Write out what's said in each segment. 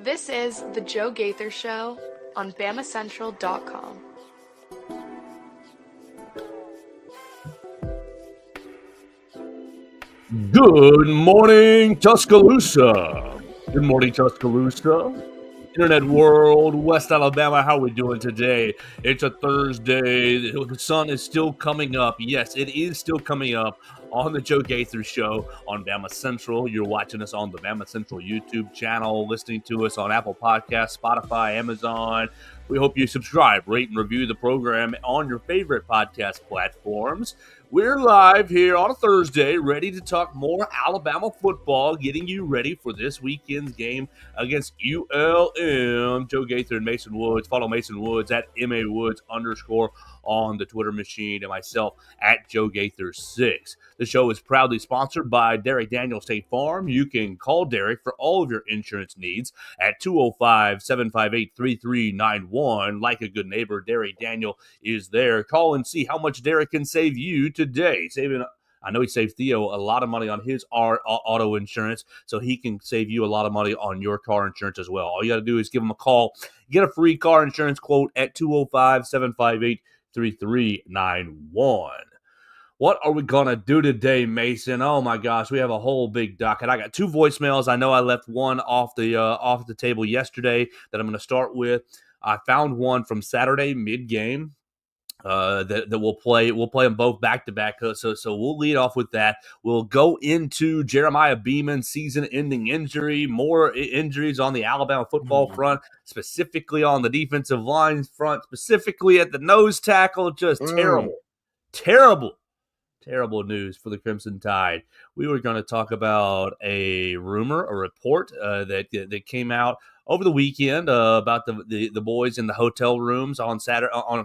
This is The Joe Gaither Show on BamaCentral.com. Good morning, Tuscaloosa. Good morning, Tuscaloosa. Internet world, West Alabama, how are we doing today? It's a Thursday. The sun is still coming up. Yes, it is still coming up on the Joe Gaither Show on BamaCentral. You're watching us on the BamaCentral YouTube channel, listening to us on Apple Podcasts, Spotify, Amazon. We hope you subscribe, rate, and review the program on your favorite podcast platforms. We're live here on a Thursday, ready to talk more Alabama football, getting you ready for this weekend's game against ULM. Joe Gaither and Mason Woods. Follow Mason Woods at MAWoods_ on the Twitter machine, and myself at Joe Gaither 6. The show is proudly sponsored by Derek Daniel State Farm. You can call Derek for all of your insurance needs at 205-758-3391. Like a good neighbor, Derek Daniel is there. Call and see how much Derek can save you today. I know he saved Theo a lot of money on his auto insurance, so he can save you a lot of money on your car insurance as well. All you got to do is give him a call. Get a free car insurance quote at 205-758-3391. What are we going to do today, Mason? Oh, my gosh, we have a whole big docket. I got two voicemails. I know I left one off the table yesterday that I'm going to start with. I found one from Saturday mid-game. That we'll play. We'll play them both back to back. So we'll lead off with that. We'll go into Jeremiah Beeman's season-ending injury. More injuries on the Alabama football front, specifically on the defensive line front, specifically at the nose tackle. Just terrible news for the Crimson Tide. We were going to talk about a report that came out over the weekend about the boys in the hotel rooms on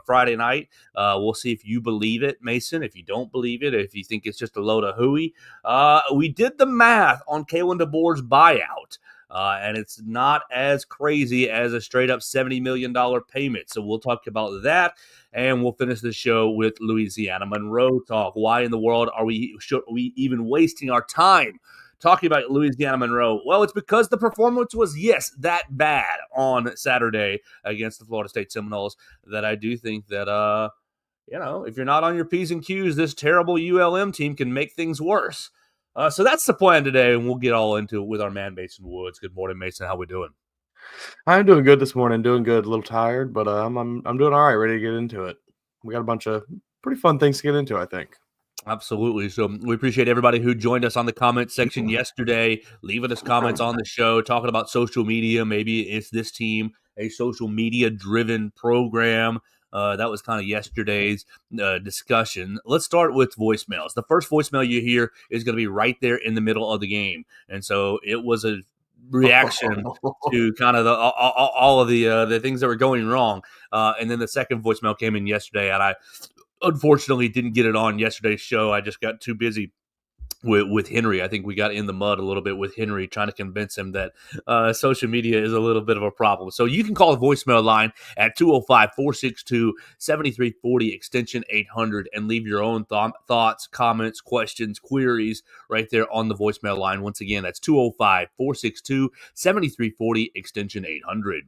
Friday night. We'll see if you believe it, Mason. If you don't believe it, if you think it's just a load of hooey. We did the math on Kalen DeBoer's buyout. And it's not as crazy as a straight-up $70 million payment. So we'll talk about that, and we'll finish the show with Louisiana Monroe talk. Why in the world are we even wasting our time talking about Louisiana Monroe? Well, it's because the performance was, yes, that bad on Saturday against the Florida State Seminoles that I do think that, if you're not on your P's and Q's, this terrible ULM team can make things worse. So that's the plan today, and we'll get all into it with our man, Mason Woods. Good morning, Mason. How we doing? I'm doing good this morning. Doing good. A little tired, but I'm doing all right. Ready to get into it. We got a bunch of pretty fun things to get into, I think. Absolutely. So we appreciate everybody who joined us on the comment section yesterday, leaving us comments on the show, talking about social media. Maybe it's this team, a social media-driven program. That was kind of yesterday's discussion. Let's start with voicemails. The first voicemail you hear is going to be right there in the middle of the game. And so it was a reaction to kind of all of the things that were going wrong. And then the second voicemail came in yesterday, and I unfortunately didn't get it on yesterday's show. I just got too busy with Henry. I think we got in the mud a little bit with Henry, trying to convince him that social media is a little bit of a problem. So you can call the voicemail line at 205-462-7340, extension 800, and leave your own thoughts, comments, questions, queries right there on the voicemail line. Once again, that's 205-462-7340, extension 800.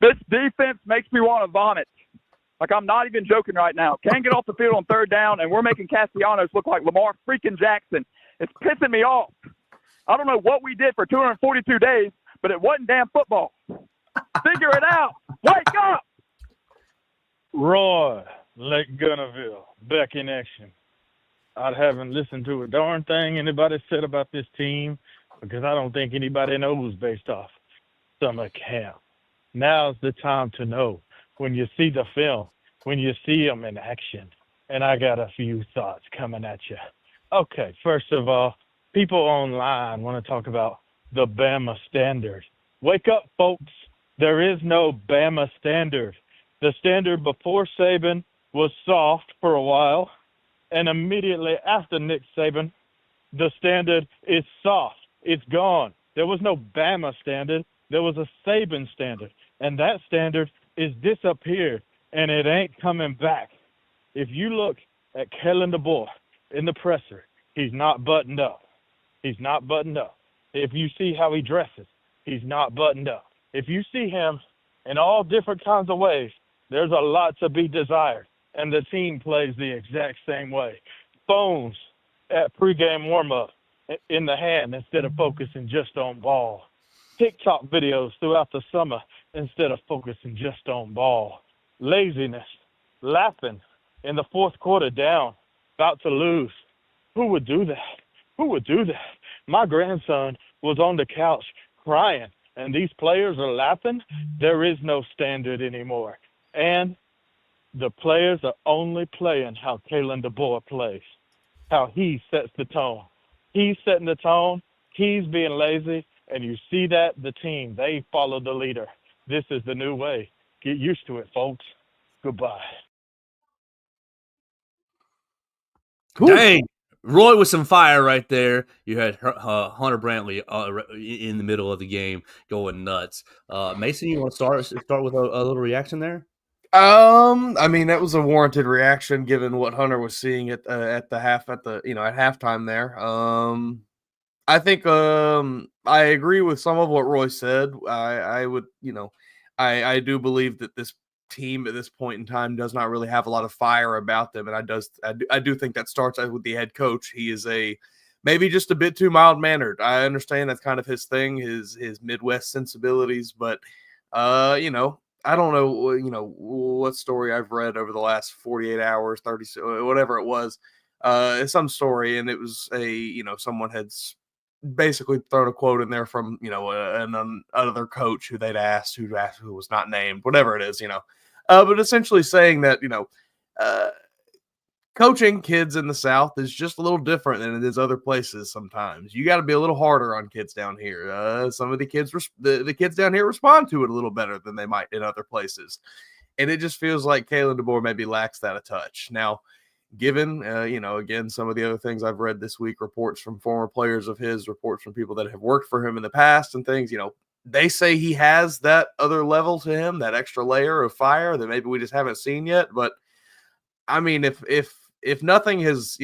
This defense makes me want to vomit. Like, I'm not even joking right now. Can't get off the field on third down, and we're making Castellanos look like Lamar freaking Jackson. It's pissing me off. I don't know what we did for 242 days, but it wasn't damn football. Figure it out. Wake up! Roy, Lake Gunnerville, back in action. I haven't listened to a darn thing anybody said about this team because I don't think anybody knows based off summer camp. Now's the time to know. When you see the film, when you see them in action. And I got a few thoughts coming at you. Okay, first of all, people online want to talk about the Bama standard. Wake up, folks. There is no Bama standard. The standard before Saban was soft for a while, and immediately after Nick Saban, the standard is soft. It's gone. There was no Bama standard. There was a Saban standard, and that standard is disappeared, and it ain't coming back. If you look at Kellen DeBoer in the presser, he's not buttoned up. He's not buttoned up. If you see how he dresses, He's not buttoned up. If you see him in all different kinds of ways, there's a lot to be desired, and the team plays the exact same way. Phones at pregame warm-up in the hand instead of focusing just on ball. TikTok videos throughout the summer instead of focusing just on ball. Laziness, laughing in the fourth quarter down, about to lose. Who would do that? Who would do that? My grandson was on the couch crying, and these players are laughing. There is no standard anymore. And the players are only playing how Kalen DeBoer plays, how he sets the tone. He's setting the tone. He's being lazy. And you see that, the team, they follow the leader. This is the new way. Get used to it, folks. Goodbye. Dang. Roy with some fire right there. You had Hunter Brantley in the middle of the game going nuts. Mason, you want to start with a little reaction there? I mean, that was a warranted reaction given what Hunter was seeing at halftime there. I think I agree with some of what Roy said. I would, I do believe that this team at this point in time does not really have a lot of fire about them, and I do think that starts with the head coach. He is maybe just a bit too mild-mannered. I understand that's kind of his thing, his Midwest sensibilities, but I don't know, what story I've read over the last 48 hours, 30, whatever it was, some story, and it was someone had basically thrown a quote in there from, another coach who asked, who was not named, whatever it is, but essentially saying that, coaching kids in the South is just a little different than it is other places. Sometimes you got to be a little harder on kids down here. Some of the kids, the kids down here respond to it a little better than they might in other places. And it just feels like Kalen DeBoer maybe lacks that a touch. Now, given, again, some of the other things I've read this week, reports from former players of his, reports from people that have worked for him in the past and things, they say he has that other level to him, that extra layer of fire that maybe we just haven't seen yet. But I mean, if nothing has,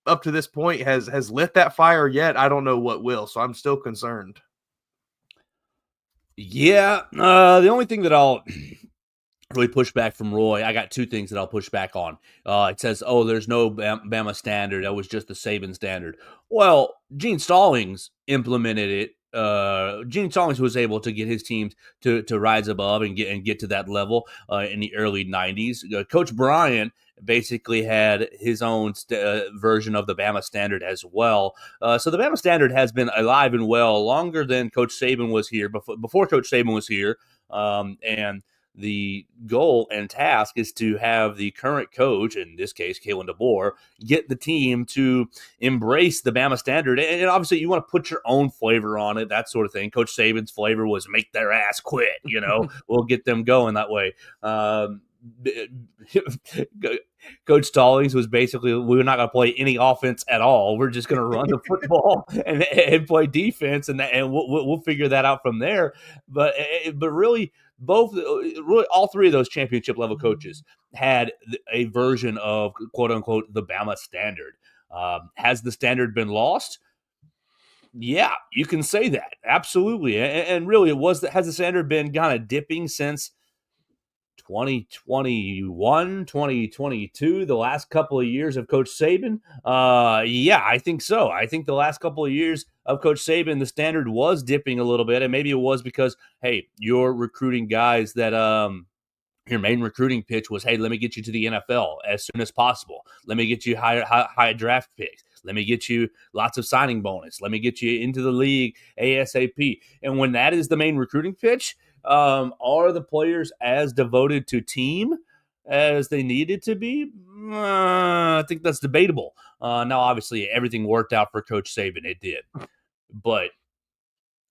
up to this point has lit that fire yet, I don't know what will. So I'm still concerned. Yeah. The only thing that I'll really push back from Roy, I got two things that I'll push back on. It says, there's no Bama standard. That was just the Saban standard. Well, Gene Stallings implemented it. Gene Stallings was able to get his teams to rise above and get to that level in the early 90s. Coach Bryant basically had his own version of the Bama standard as well. So the Bama standard has been alive and well longer than Coach Saban was here, before Coach Saban was here. And the goal and task is to have the current coach, in this case, Kalen DeBoer, get the team to embrace the Bama standard. And obviously you want to put your own flavor on it, that sort of thing. Coach Saban's flavor was make their ass quit, we'll get them going that way. Coach Stallings was basically, we're not going to play any offense at all. We're just going to run the football and play defense, and we'll figure that out from there. But really, all three of those championship level coaches had a version of quote unquote the Bama standard. Has the standard been lost? Yeah, you can say that. Absolutely. And really, has the standard been kind of dipping since 2021, 2022, the last couple of years of Coach Saban? Yeah, I think so. I think the last couple of years of Coach Saban, the standard was dipping a little bit, and maybe it was because, hey, you're recruiting guys that your main recruiting pitch was, hey, let me get you to the NFL as soon as possible. Let me get you high draft picks. Let me get you lots of signing bonus. Let me get you into the league ASAP. And when that is the main recruiting pitch, are the players as devoted to team as they needed to be? I think that's debatable. Now, obviously, everything worked out for Coach Saban. It did. But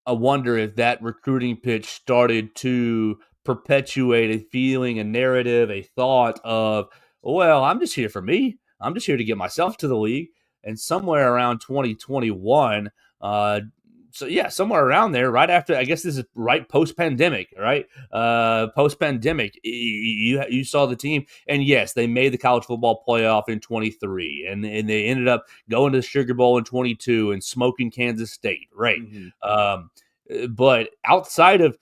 I wonder if that recruiting pitch started to perpetuate a feeling, a narrative, a thought of, well, I'm just here for me. I'm just here to get myself to the league. And somewhere around 2021, somewhere around there, right after, I guess this is right post-pandemic, right? Post-pandemic, you saw the team, and yes, they made the college football playoff in 23, and they ended up going to the Sugar Bowl in 22 and smoking Kansas State, right? Mm-hmm. But outside of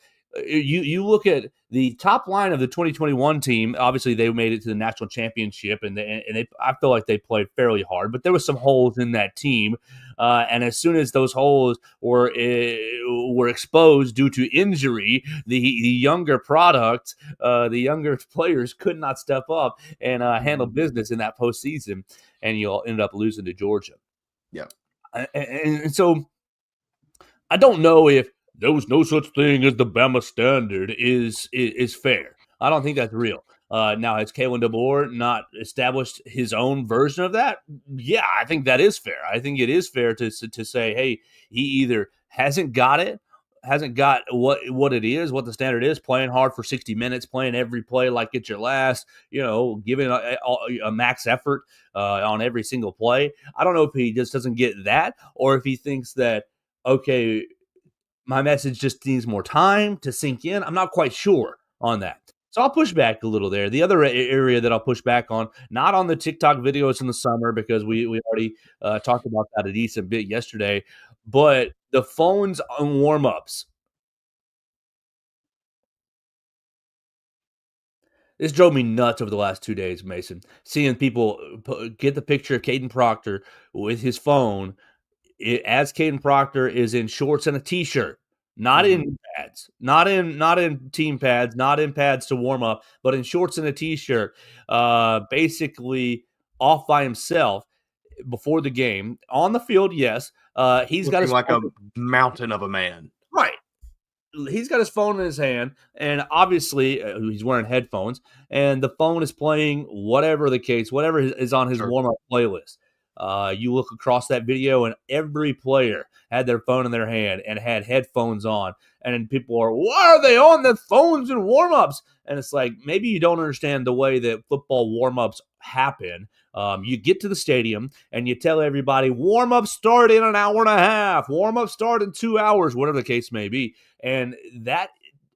you look at the top line of the 2021 team. Obviously, they made it to the national championship, and they I feel like they played fairly hard. But there was some holes in that team, and as soon as those holes were exposed due to injury, the younger product, the younger players could not step up and handle business in that postseason, and you'll end up losing to Georgia. Yeah, and so I don't know if there was no such thing as the Bama standard is fair. I don't think that's real. Now, has Kalen DeBoer not established his own version of that? Yeah, I think that is fair. I think it is fair to say, hey, he either hasn't got what it is, what the standard is, playing hard for 60 minutes, playing every play like it's your last, giving a max effort on every single play. I don't know if he just doesn't get that, or if he thinks that, okay, my message just needs more time to sink in. I'm not quite sure on that. So I'll push back a little there. The other area that I'll push back on, not on the TikTok videos in the summer, because we already talked about that a decent bit yesterday, but the phones on warm-ups. This drove me nuts over the last 2 days, Mason. Seeing people get the picture of Caden Proctor with his phone as Caden Proctor is in shorts and a t-shirt, not in pads, not in team pads, not in pads to warm up, but in shorts and a t-shirt, basically off by himself before the game. On the field, yes. He's got his like a mountain of a man. Right. He's got his phone in his hand, and obviously he's wearing headphones, and the phone is playing whatever the case, whatever is on his warm-up playlist. You look across that video, and every player had their phone in their hand and had headphones on. And people are, why are they on the phones in warm-ups? And it's like, maybe you don't understand the way that football warm-ups happen. You get to the stadium, and you tell everybody, warm-ups start in an hour and a half. Warm-ups start in 2 hours, whatever the case may be. And that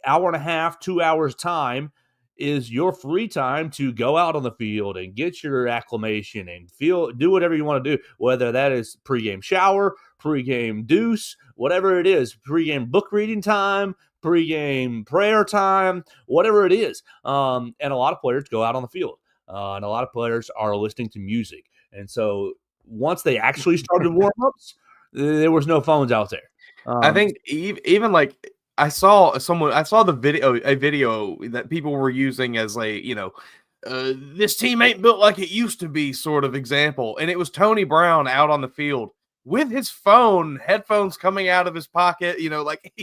hour and a half, 2 hours time is your free time to go out on the field and get your acclimation and do whatever you want to do, whether that is pregame shower, pregame deuce, whatever it is, pregame book reading time, pregame prayer time, whatever it is. And a lot of players go out on the field, and a lot of players are listening to music. And so once they actually started warm-ups, there was no phones out there. I think even like I saw a video that people were using as this team ain't built like it used to be sort of example. And it was Tony Brown out on the field with his phone, headphones coming out of his pocket, like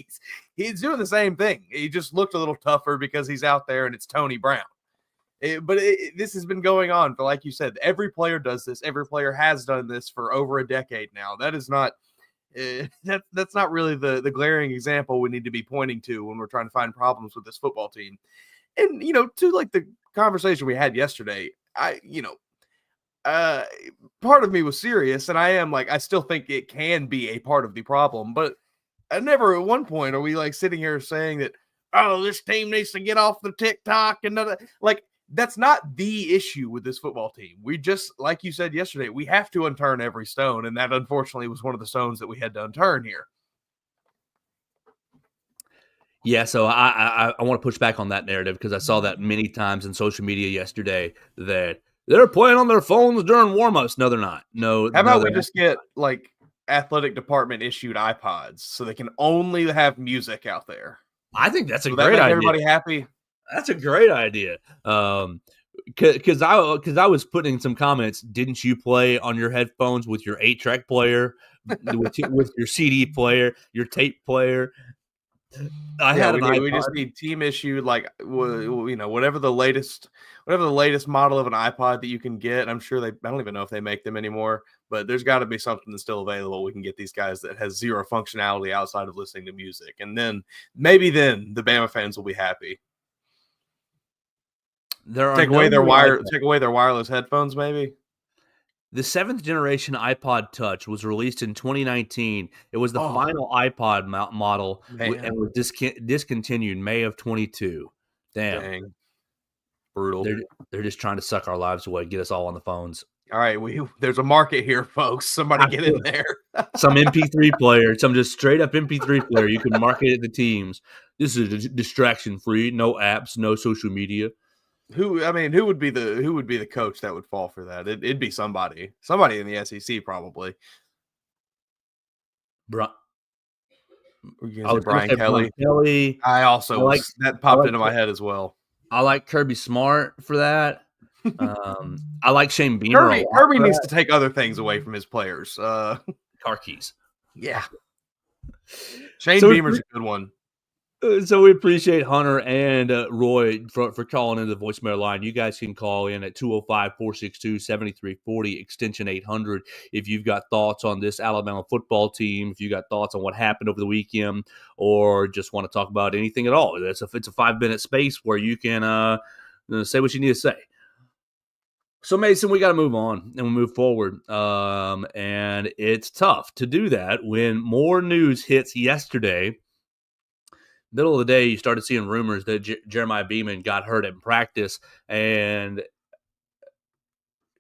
he's doing the same thing. He just looked a little tougher because he's out there and it's Tony Brown. But this has been going on for, like you said, every player does this. Every player has done this for over a decade now. That is not that's not really the glaring example we need to be pointing to when we're trying to find problems with this football team. And, to like the conversation we had yesterday, part of me was serious, and I still think it can be a part of the problem, but I never at one point are we like sitting here saying that, oh, this team needs to get off the TikTok and like, that's not the issue with this football team. We just, like you said yesterday, we have to unturn every stone. And that unfortunately was one of the stones that we had to unturn here. Yeah, so I want to push back on that narrative because I saw that many times in social media yesterday that they're playing on their phones during warm-ups. No, they're not. No. How about we just get like athletic department issued iPods so they can only have music out there? I think that's a great idea. Everybody happy? That's a great idea. Because I was putting in some comments. Didn't you play on your headphones with your 8-track player, with your CD player, your tape player? We just need team issued, like whatever the latest model of an iPod that you can get. I'm sure I don't even know if they make them anymore, but there's got to be something that's still available. We can get these guys that has zero functionality outside of listening to music, and then maybe the Bama fans will be happy. Take away their wireless headphones, maybe. The 7th generation iPod Touch was released in 2019. It was the final iPod model and was discontinued May of 22. Dang. Brutal. They're just trying to suck our lives away, get us all on the phones. All right, there's a market here, folks. Somebody get in there. Some MP3 player, some just straight up MP3 player. You can market it to teams. This is distraction free, no apps, no social media. Who would be the coach that would fall for that? It'd be somebody in the SEC probably. I was Brian Kelly. I also that popped into my head as well. I like Kirby Smart for that. I like Shane Beamer. Kirby needs to take other things away from his players. Car keys. Yeah. Shane Beamer's a good one. So we appreciate Hunter and Roy for calling in the voicemail line. You guys can call in at 205-462-7340, extension 800. If you've got thoughts on this Alabama football team, if you got thoughts on what happened over the weekend, or just want to talk about anything at all, it's a 5-minute space where you can say what you need to say. So, Mason, we got to move on and we move forward. And it's tough to do that when more news hits yesterday. Middle of the day, you started seeing rumors that Jeremiah Beeman got hurt in practice, and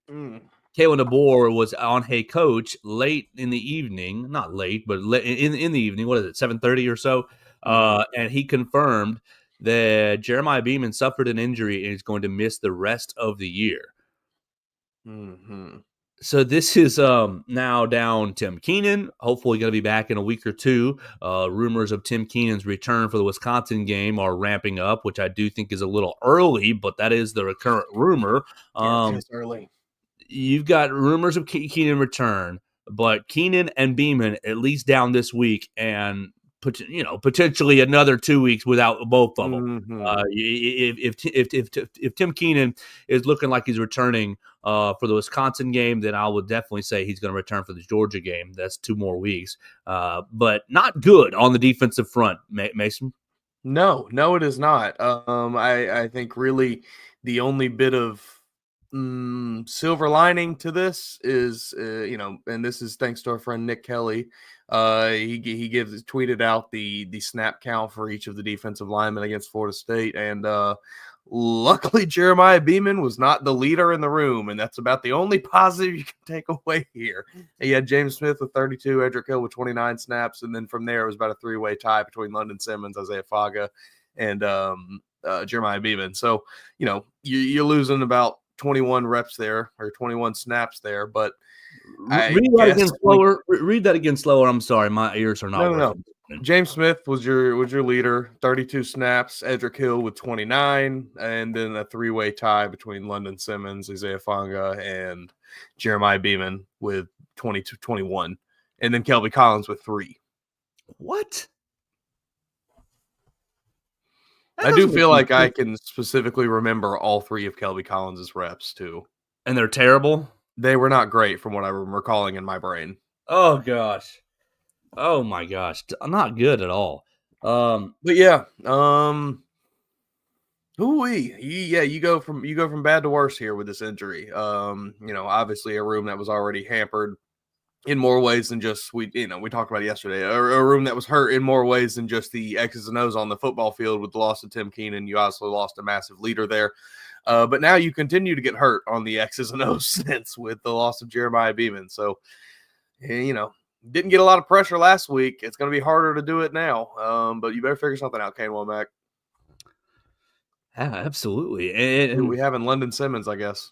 Kalen DeBoer was on Hey Coach late in the evening. Not late, but in the evening. What is it, 7:30 or so? And he confirmed that Jeremiah Beeman suffered an injury and is going to miss the rest of the year. Mm-hmm. So this is now down Tim Keenan, hopefully going to be back in a week or two. Rumors of Tim Keenan's return for the Wisconsin game are ramping up, which I do think is a little early, but that is the current rumor. It's early. You've got rumors of Keenan return, but Keenan and Beeman at least down this week, and potentially another 2 weeks without both of them. If Tim Keenan is looking like he's returning for the Wisconsin game, then I would definitely say he's going to return for the Georgia game. That's 2 more weeks, but not good on the defensive front, Mason. No, it is not. I think really the only bit of silver lining to this is, and this is thanks to our friend Nick Kelly. He tweeted out the snap count for each of the defensive linemen against Florida State, and luckily Jeremiah Beeman was not the leader in the room, and that's about the only positive you can take away here. He had James Smith with 32, Edric Hill with 29 snaps, and then from there it was about a 3-way tie between London Simmons, Isaiah Faga, and Jeremiah Beeman. So you're losing about 21 reps there, or 21 snaps there, but read that again slower. I'm sorry, my ears are not working. No. James Smith was your leader, 32 snaps. Edric Hill with 29, and then a 3-way tie between London Simmons, Isaiah Fanga, and Jeremiah Beeman with 21, and then Kelby Collins with 3. What? I do feel like I can specifically remember all 3 of Kelby Collins' reps too, and they're terrible. They were not great from what I'm recalling in my brain. Oh gosh. Oh my gosh. Not good at all. But yeah. You go from bad to worse here with this injury. Obviously a room that was already hampered in more ways than just we talked about it yesterday. A room that was hurt in more ways than just the X's and O's on the football field with the loss of Tim Keenan. You also lost a massive leader there. But now you continue to get hurt on the X's and O's since with the loss of Jeremiah Beeman. So, didn't get a lot of pressure last week. It's going to be harder to do it now. But you better figure something out, Kane Womack. Yeah, absolutely. And we have in London Simmons, I guess.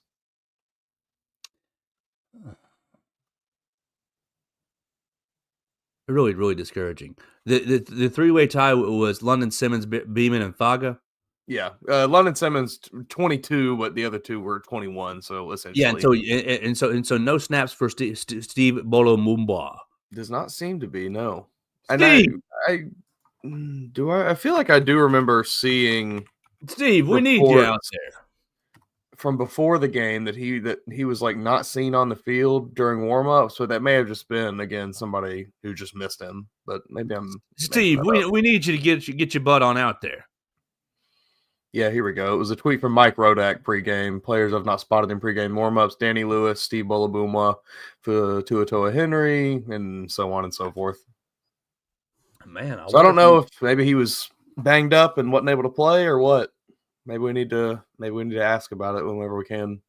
Really, really discouraging. The 3-way tie was London Simmons, Beeman, and Faga. Yeah, London Simmons 22, but the other 2 were 21. So essentially, yeah. So no snaps for Steve Bolomumba. Does not seem to be no. Steve, and I feel like I do remember seeing Steve. We need you out there from before the game that he was like not seen on the field during warm up. So that may have just been again somebody who just missed him. But maybe I'm Steve. We need you to get your butt on out there. Yeah, here we go. It was a tweet from Mike Rodak pregame. Players have not spotted in pregame warmups. Danny Lewis, Steve Bolabuma, Tuatoa Henry, and so on and so forth. Man, I don't know if maybe he was banged up and wasn't able to play or what. Maybe we need to ask about it whenever we can.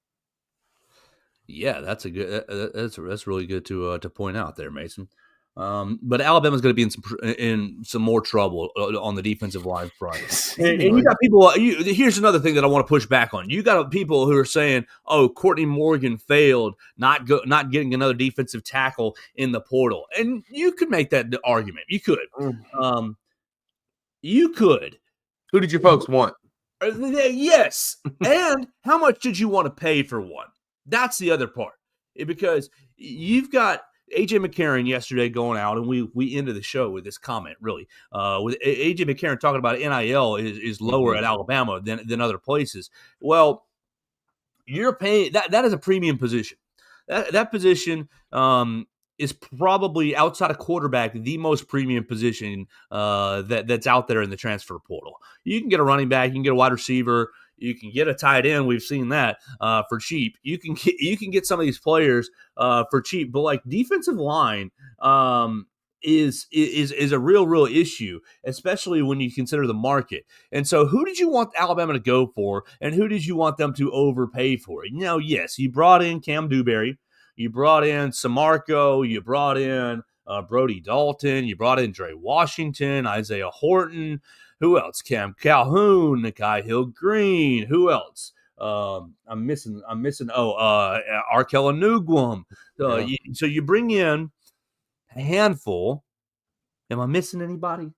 Yeah, that's a good. That's really good to point out there, Mason. But Alabama's going to be in some more trouble on the defensive line front. And you got people. Here's another thing that I want to push back on. You got people who are saying, "Oh, Courtney Morgan failed, not getting another defensive tackle in the portal," and you could make that argument. You could. You could. Who did you folks want? Yes. And how much did you want to pay for one? That's the other part. Because you've got A.J. McCarron yesterday going out, and we ended the show with this comment, really. With A.J. McCarron talking about NIL is lower at Alabama than other places. Well, you're paying – that is a premium position. That position is probably outside of quarterback the most premium position that's out there in the transfer portal. You can get a running back, you can get a wide receiver, you can get a tight end. We've seen that for cheap. You can get some of these players for cheap, but like defensive line is a real issue, especially when you consider the market. And so, who did you want Alabama to go for, and who did you want them to overpay for? Yes, you brought in Cam Dewberry. You brought in Samarco. You brought in Brody Dalton. You brought in Dre Washington, Isaiah Horton. Who else? Cam Calhoun, Nikai Hill-Green. Who else? I'm missing. Arkella Nugwam. So you bring in a handful. Am I missing anybody?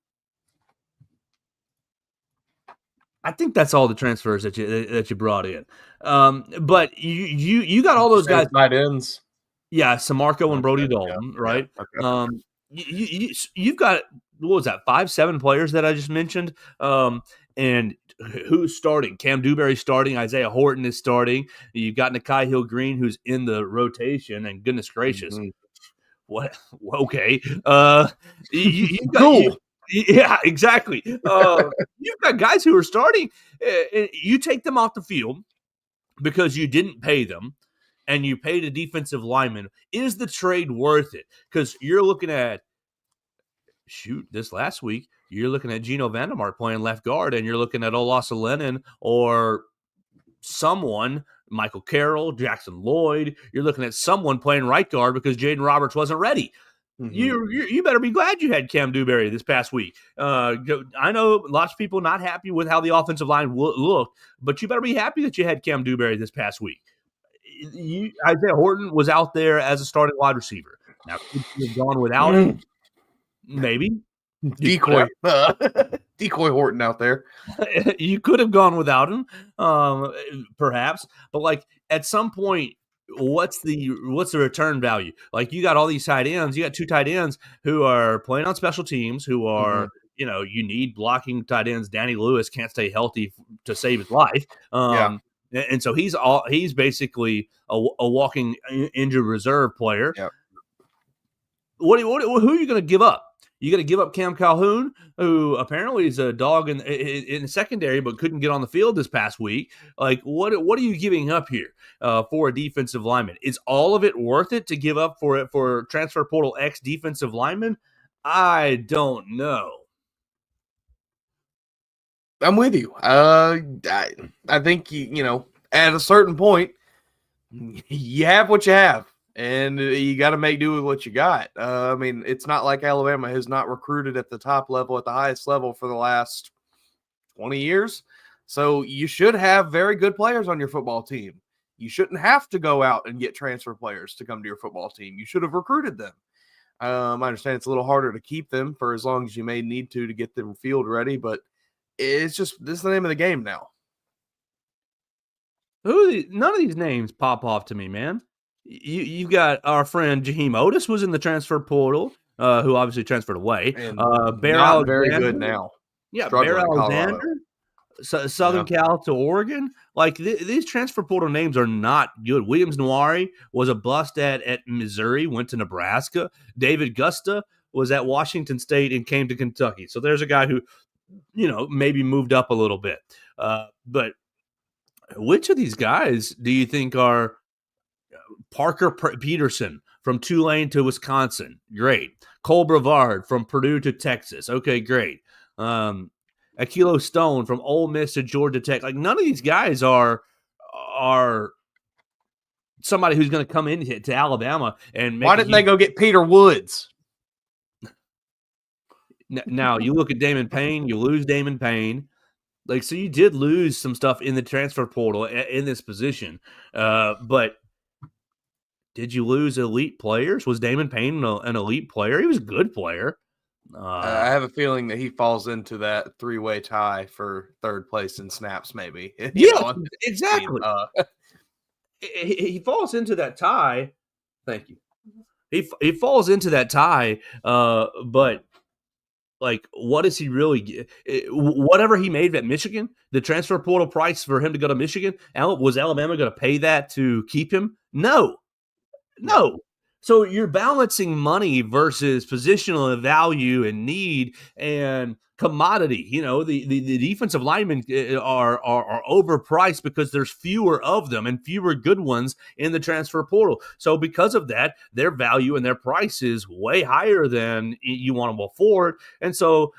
I think that's all the transfers that you brought in. But you got all those guys. Tight ends. Yeah, Samarco and Brody Dalton, right? Yeah, okay. You've got, what was that, 5-7 players that I just mentioned? And who's starting? Cam Dewberry starting. Isaiah Horton is starting. You've got Nikai Hill-Green, who's in the rotation, and goodness gracious. Mm-hmm. What? Okay. You've got, cool. Yeah, exactly. You've got guys who are starting. You take them off the field because you didn't pay them, and you paid a defensive lineman. Is the trade worth it? Because you're looking at, this last week, you're looking at Gino Vandermark playing left guard, and you're looking at Olasa Lennon or someone, Michael Carroll, Jackson Lloyd. You're looking at someone playing right guard because Jaden Roberts wasn't ready. Mm-hmm. You better be glad you had Cam Dewberry this past week. I know lots of people not happy with how the offensive line looked, but you better be happy that you had Cam Dewberry this past week. Isaiah Horton was out there as a starting wide receiver. Now, could you have gone without him? Maybe. Decoy Horton out there. You could have gone without him, perhaps. But like at some point, what's the return value? Like you got all these tight ends. You got 2 tight ends who are playing on special teams, who are you need blocking tight ends. Danny Lewis can't stay healthy to save his life. And so he's basically a walking injured reserve player. Yep. Who are you going to give up? You got to give up Cam Calhoun, who apparently is a dog in the secondary, but couldn't get on the field this past week. Like, what are you giving up here for a defensive lineman? Is all of it worth it to give up for transfer portal X defensive lineman? I don't know. I'm with you. I think at a certain point, you have what you have. And you got to make do with what you got. I mean, it's not like Alabama has not recruited at the top level, at the highest level for the last 20 years. So you should have very good players on your football team. You shouldn't have to go out and get transfer players to come to your football team. You should have recruited them. I understand it's a little harder to keep them for as long as you may need to get them field ready, but this is the name of the game now. None of these names pop off to me, man. You got our friend Jaheim Otis was in the transfer portal, who obviously transferred away. Bear Alexander, very good now. Yeah, Bear Alexander, Southern Cal to Oregon. Like these transfer portal names are not good. Williams Nwari was a bust at Missouri, went to Nebraska. David Gusta was at Washington State and came to Kentucky. So there's a guy who, maybe moved up a little bit. But which of these guys do you think are Parker Peterson from Tulane to Wisconsin? Great. Cole Brevard from Purdue to Texas. Okay, great. Akilo Stone from Ole Miss to Georgia Tech. Like none of these guys are somebody who's going to come in to Alabama and make. Why didn't they go get Peter Woods? Now you look at Damon Payne, you lose Damon Payne. Like, so you did lose some stuff in the transfer portal in this position. But did you lose elite players? Was Damon Payne an elite player? He was a good player. I have a feeling that he falls into that three-way tie for third place in snaps, maybe. Exactly. He falls into that tie. Thank you. He falls into that tie, but like, what does he really get? Whatever he made at Michigan, the transfer portal price for him to go to Michigan, was Alabama going to pay that to keep him? No. So you're balancing money versus positional value and need and commodity. You know, the defensive linemen are overpriced because there's fewer of them and fewer good ones in the transfer portal. So because of that, their value and their price is way higher than you want to afford. And so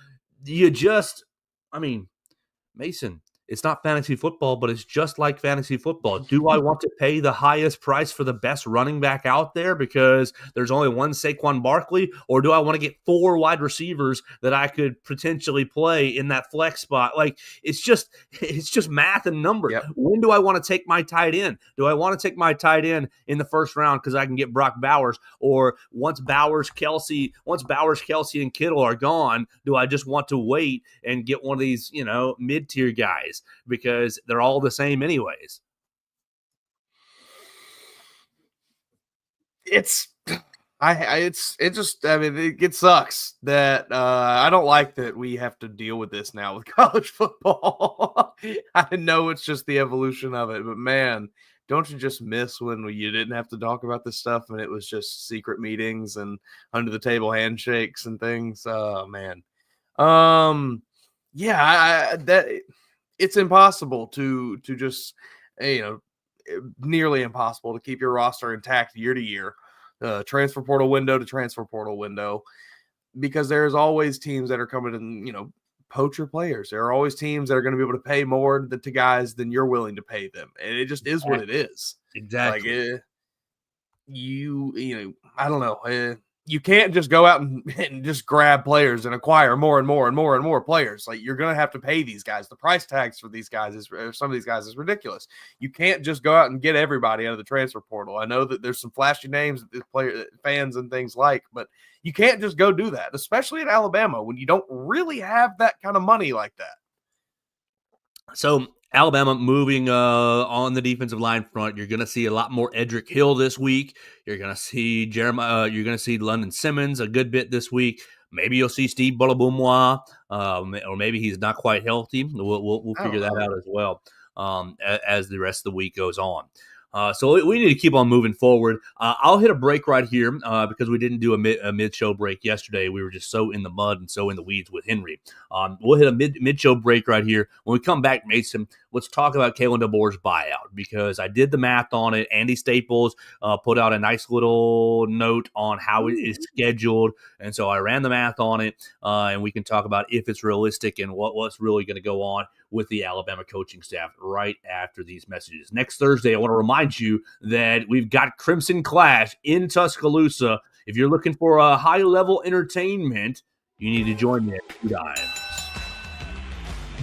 Mason, it's not fantasy football, but it's just like fantasy football. Do I want to pay the highest price for the best running back out there because there's only one Saquon Barkley, or do I want to get 4 wide receivers that I could potentially play in that flex spot? Like, it's just math and numbers. Yep. When do I want to take my tight end? Do I want to take my tight end in the first round because I can get Brock Bowers, or once Bowers, Kelsey, and Kittle are gone, do I just want to wait and get one of these, mid-tier guys? Because they're all the same anyways. It sucks that I don't like that we have to deal with this now with college football. I know it's just the evolution of it, but man, don't you just miss when you didn't have to talk about this stuff and it was just secret meetings and under the table handshakes and things? Oh man. It's impossible to just, nearly impossible to keep your roster intact year to year, transfer portal window to transfer portal window, because there's always teams that are coming and, poach your players. There are always teams that are going to be able to pay more to guys than you're willing to pay them. And it just is what it is. Exactly. Like, I don't know. You can't just go out and just grab players and acquire more and more and more and more players. Like, you're going to have to pay these guys. The price tags for these guys some of these guys is ridiculous. You can't just go out and get everybody out of the transfer portal. I know that there's some flashy names that player fans and things like, but you can't just go do that, especially at Alabama when you don't really have that kind of money like that. So Alabama moving on the defensive line front. You're going to see a lot more Edric Hill this week. You're going to see Jeremiah. You're going to see London Simmons a good bit this week. Maybe you'll see Steve Balaboumwa, or maybe he's not quite healthy. We'll figure that out as well as the rest of the week goes on. So we need to keep on moving forward. I'll hit a break right here because we didn't do a mid-show break yesterday. We were just so in the mud and so in the weeds with Henry. We'll hit a mid-show break right here. When we come back, Mason, let's talk about Kalen DeBoer's buyout, because I did the math on it. Andy Staples put out a nice little note on how it is scheduled, and so I ran the math on it, and we can talk about if it's realistic and what's really going to go on with the Alabama coaching staff right after these messages. Next Thursday, I want to remind you that we've got Crimson Clash in Tuscaloosa. If you're looking for a high-level entertainment, you need to join me at 2 Dimes.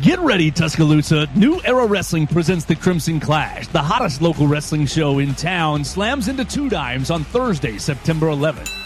Get ready, Tuscaloosa. New Era Wrestling presents the Crimson Clash. The hottest local wrestling show in town slams into 2 Dimes on Thursday, September 11th.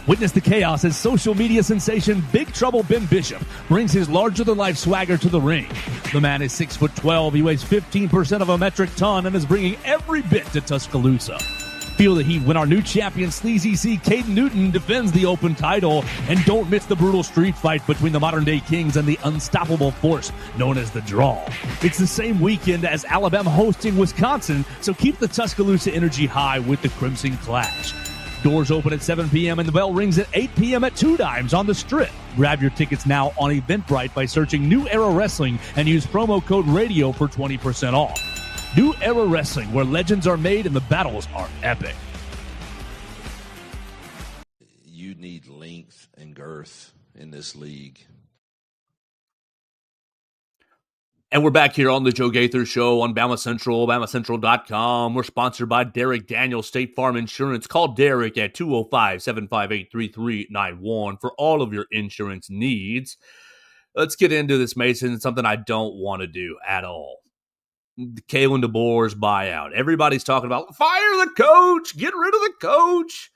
Witness the chaos as social media sensation Big Trouble Ben Bishop brings his larger-than-life swagger to the ring. The man is 6'12". He weighs 15% of a metric ton and is bringing every bit to Tuscaloosa. Feel the heat when our new champion Sleazy C. Caden Newton defends the open title, and don't miss the brutal street fight between the modern-day Kings and the unstoppable force known as the Draw. It's the same weekend as Alabama hosting Wisconsin, so keep the Tuscaloosa energy high with the Crimson Clash. Doors open at 7 p.m. and the bell rings at 8 p.m. at 2 Dimes on the Strip. Grab your tickets now on Eventbrite by searching New Era Wrestling and use promo code RADIO for 20% off. New Era Wrestling, where legends are made and the battles are epic. You need length and girth in this league. And we're back here on the Joe Gaither Show on BamaCentral, BamaCentral.com. We're sponsored by Derek Daniels State Farm Insurance. Call Derek at 205-758-3391 for all of your insurance needs. Let's get into this, Mason. It's something I don't want to do at all. Kalen DeBoer's buyout. Everybody's talking about, fire the coach, get rid of the coach.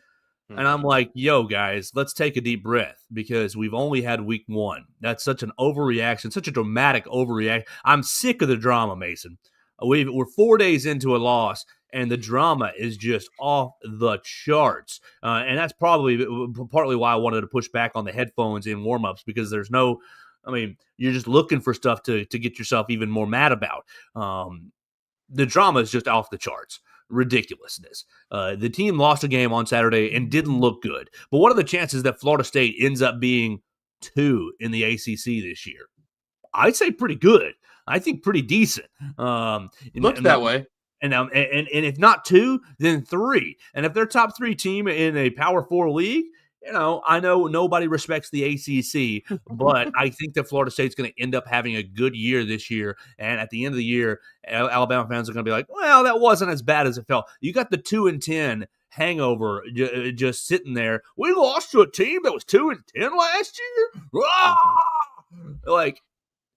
And I'm like, yo, guys, let's take a deep breath because we've only had week one. That's such an overreaction, such a dramatic overreaction. I'm sick of the drama, Mason. We're 4 days into a loss, and the drama is just off the charts. And that's probably partly why I wanted to push back on the headphones in warm-ups because there's no – I mean, you're just looking for stuff to get yourself even more mad about. The drama is just off the charts. Ridiculousness. The team lost a game on Saturday and didn't look good. But what are the chances that Florida State ends up being 2 in the ACC this year? I'd say pretty good. I think pretty decent. Looks that way. And if not 2, then 3. And if they're top 3 team in a Power 4 league, I know nobody respects the ACC, but I think that Florida State's going to end up having a good year this year. And at the end of the year, Alabama fans are going to be like, well, that wasn't as bad as it felt. You got the 2-10 hangover just sitting there. We lost to a team that was 2-10 last year. Like,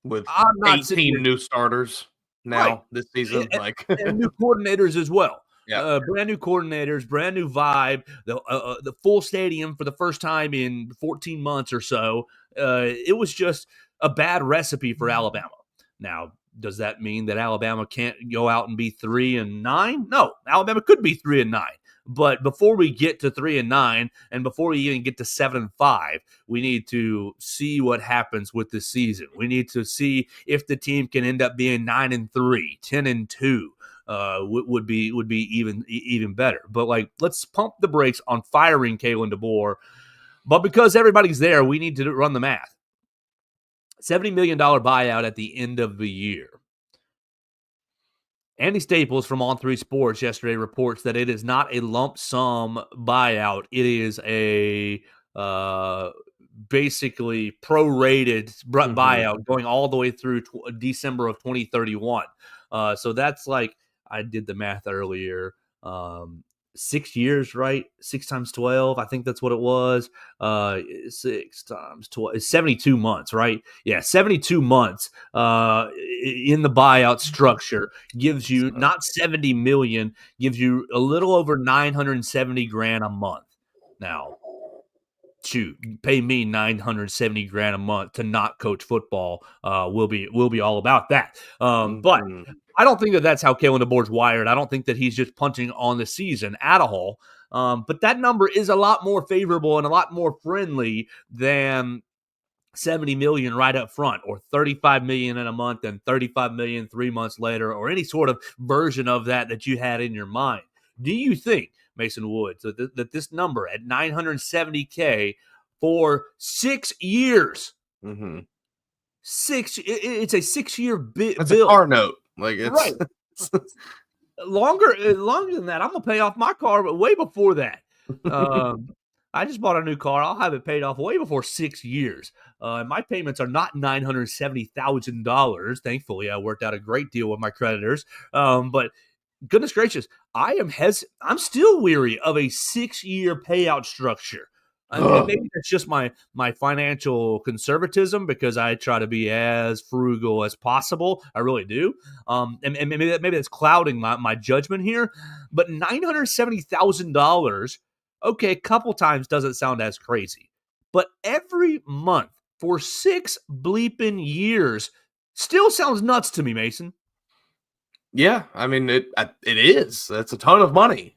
with I'm not 18 new starters now this season, and new coordinators as well. Yeah. Brand new coordinators, brand new vibe, the full stadium for the first time in 14 months or so. It was just a bad recipe for Alabama. Now, does that mean that Alabama can't go out and be 3-9? No, Alabama could be 3-9. But before we get to 3-9 and before we even get to 7-5, we need to see what happens with the season. We need to see if the team can end up being 9-3, 10-2. Would be even better. But let's pump the brakes on firing Kalen DeBoer. But because everybody's there, we need to run the math. $70 million buyout at the end of the year. Andy Staples from On 3 Sports yesterday reports that it is not a lump sum buyout. It is a basically prorated buyout going all the way through December of 2031. So that's I did the math earlier. 6 years, right? 6 times 12. I think that's what it was. 6 times 12 is 72 months, right? Yeah, 72 months in the buyout structure gives you not 70 million, gives you a little over 970 grand a month. Now, shoot, pay me 970 grand a month to not coach football. We'll be all about that. But I don't think that that's how Kalen DeBoer's wired. I don't think that he's just punching on the season at a hole. But that number is a lot more favorable and a lot more friendly than 70 million right up front, or 35 million in a month and 35 million 3 months later, or any sort of version of that you had in your mind. Do you think, Mason Woods, that this number at $970K for 6 years, it's a 6-year bill. That's a car note. It's right. longer than that. I'm gonna pay off my car, but way before that. I just bought a new car. I'll have it paid off way before 6 years. My payments are not $970,000. Thankfully, I worked out a great deal with my creditors. But goodness gracious, I'm still weary of a 6-year payout structure. Maybe that's just my financial conservatism because I try to be as frugal as possible. I really do. And maybe that's clouding my judgment here. But $970,000, okay, a couple times doesn't sound as crazy. But every month for 6 bleeping years still sounds nuts to me, Mason. Yeah, I mean it is. That's a ton of money.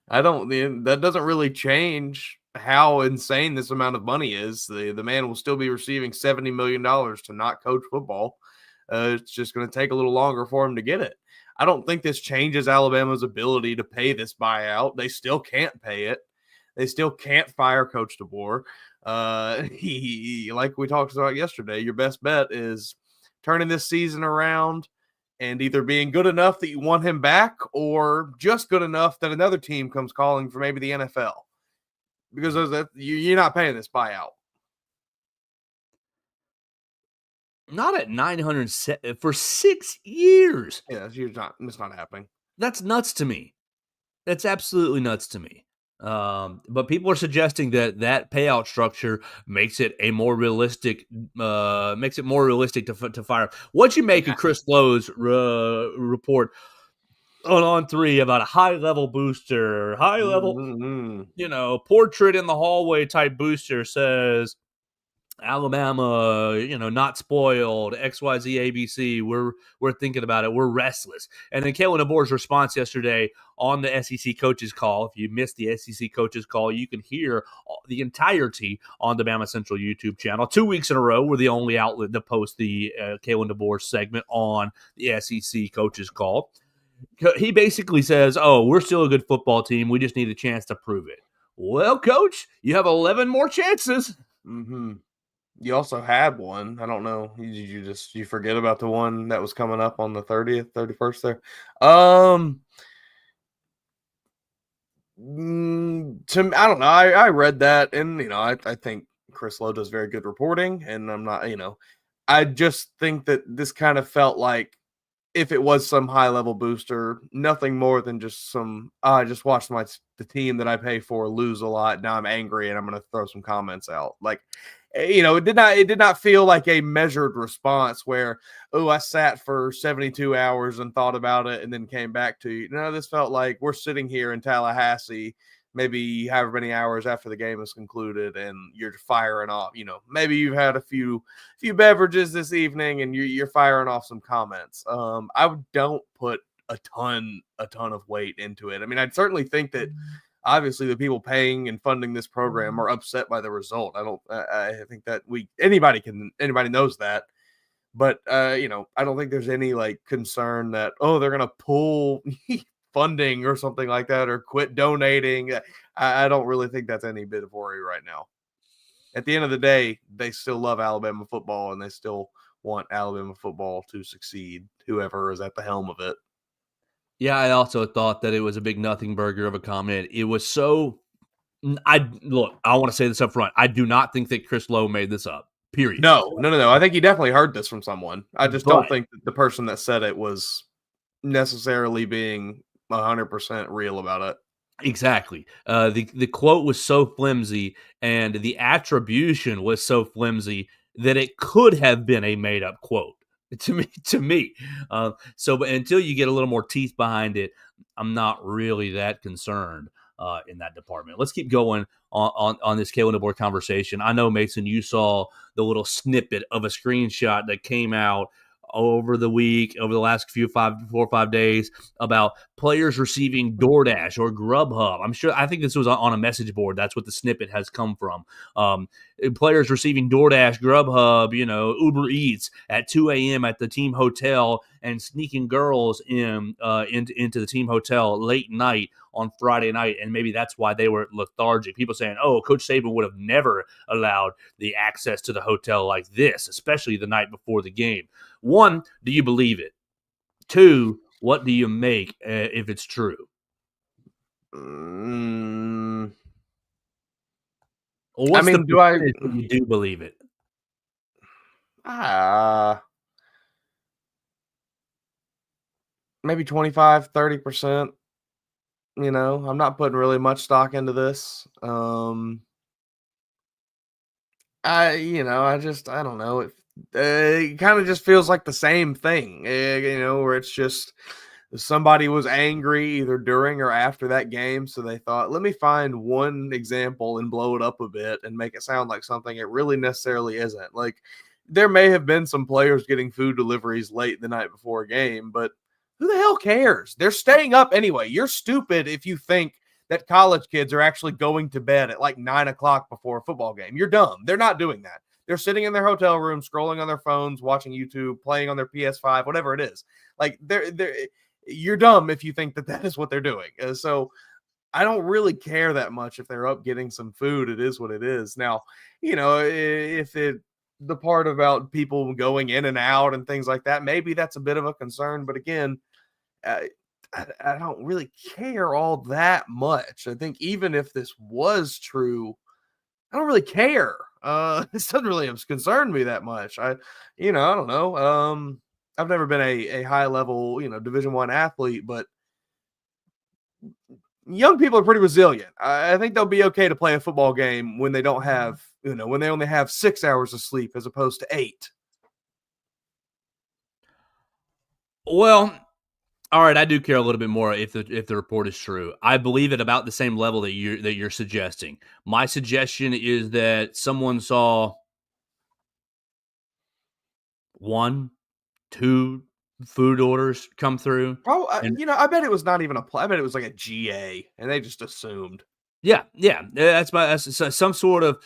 That doesn't really change how insane this amount of money is. The man will still be receiving $70 million to not coach football. It's just going to take a little longer for him to get it. I don't think this changes Alabama's ability to pay this buyout. They still can't pay it. They still can't fire Coach DeBoer. He, like we talked about yesterday, your best bet is turning this season around and either being good enough that you want him back or just good enough that another team comes calling for maybe the NFL. Because you're not paying this buyout. Not at 900 for 6 years. Yeah, it's not happening. That's nuts to me. That's absolutely nuts to me. But people are suggesting that payout structure makes it more realistic to fire. What you make of Chris Lowe's report on 3 about a high level booster, portrait in the hallway type booster says Alabama, not spoiled, XYZ ABC. We're thinking about it. We're restless. And then Kalen DeBoer's response yesterday on the SEC coaches call. If you missed the SEC coaches call, you can hear the entirety on the BamaCentral YouTube channel. 2 weeks in a row, we're the only outlet to post the Kalen DeBoer segment on the SEC coaches call. He basically says, we're still a good football team. We just need a chance to prove it. Well, coach, you have 11 more chances. Mm-hmm. You also had one. I don't know. You forget about the one that was coming up on the 30th, 31st there. I don't know. I read that, and I think Chris Lowe does very good reporting, and I'm not, I just think that this kind of felt like if it was some high level booster, nothing more than just some. I just watched the team that I pay for lose a lot. Now I'm angry, and I'm going to throw some comments out. Like, it did not feel like a measured response where, I sat for 72 hours and thought about it and then came back to you. No, this felt like we're sitting here in Tallahassee, maybe however many hours after the game is concluded, and you're firing off. Maybe you've had a few beverages this evening and you're firing off some comments. I don't put a ton of weight into it. I mean, I'd certainly think that obviously the people paying and funding this program are upset by the result. I think that anybody knows that. But I don't think there's any concern that they're gonna pull funding or something like that or quit donating. I don't really think that's any bit of worry right now. At the end of the day, they still love Alabama football and they still want Alabama football to succeed, whoever is at the helm of it. Yeah, I also thought that it was a big nothing burger of a comment. It was so I want to say this up front. I do not think that Chris Lowe made this up. Period. No. I think he definitely heard this from someone. I just don't think that the person that said it was necessarily being 100% real about it. Exactly. The quote was so flimsy and the attribution was so flimsy that it could have been a made up quote to me. But until you get a little more teeth behind it, I'm not really that concerned in that department. Let's keep going on this Kalen DeBoer conversation. I know, Mason, you saw the little snippet of a screenshot that came out over the last 4 or 5 days about players receiving DoorDash or Grubhub. I think this was on a message board. That's what the snippet has come from. Players receiving DoorDash, Grubhub, Uber Eats at 2 a.m. at the team hotel and sneaking girls into the team hotel late night on Friday night. And maybe that's why they were lethargic. People saying, Coach Saban would have never allowed the access to the hotel like this, especially the night before the game. 1, do you believe it? 2, what do you make if it's true? You do believe it? Maybe 25-30%. I'm not putting really much stock into this. I don't know. It kind of just feels like the same thing, where it's just somebody was angry either during or after that game. So they thought, let me find one example and blow it up a bit and make it sound like something it really necessarily isn't. Like, there may have been some players getting food deliveries late the night before a game, but who the hell cares? They're staying up anyway. You're stupid if you think that college kids are actually going to bed at 9 o'clock before a football game. You're dumb. They're not doing that. They're sitting in their hotel room, scrolling on their phones, watching YouTube, playing on their PS5, whatever it is. You're dumb if you think that is what they're doing. So I don't really care that much if they're up getting some food. It is what it is. Now, if the part about people going in and out and things like that, maybe that's a bit of a concern. But again, I don't really care all that much. I think even if this was true, I don't really care. This doesn't really concern me that much. I don't know. I've never been a high level, Division I athlete, but young people are pretty resilient. I think they'll be okay to play a football game when they don't have, when they only have 6 hours of sleep as opposed to 8. Well, all right, I do care a little bit more if the report is true. I believe at about the same level that you're suggesting. My suggestion is that someone saw 1, 2 food orders come through. Oh, And I bet it was not even I bet it was like a GA, and they just assumed. yeah, that's some sort of.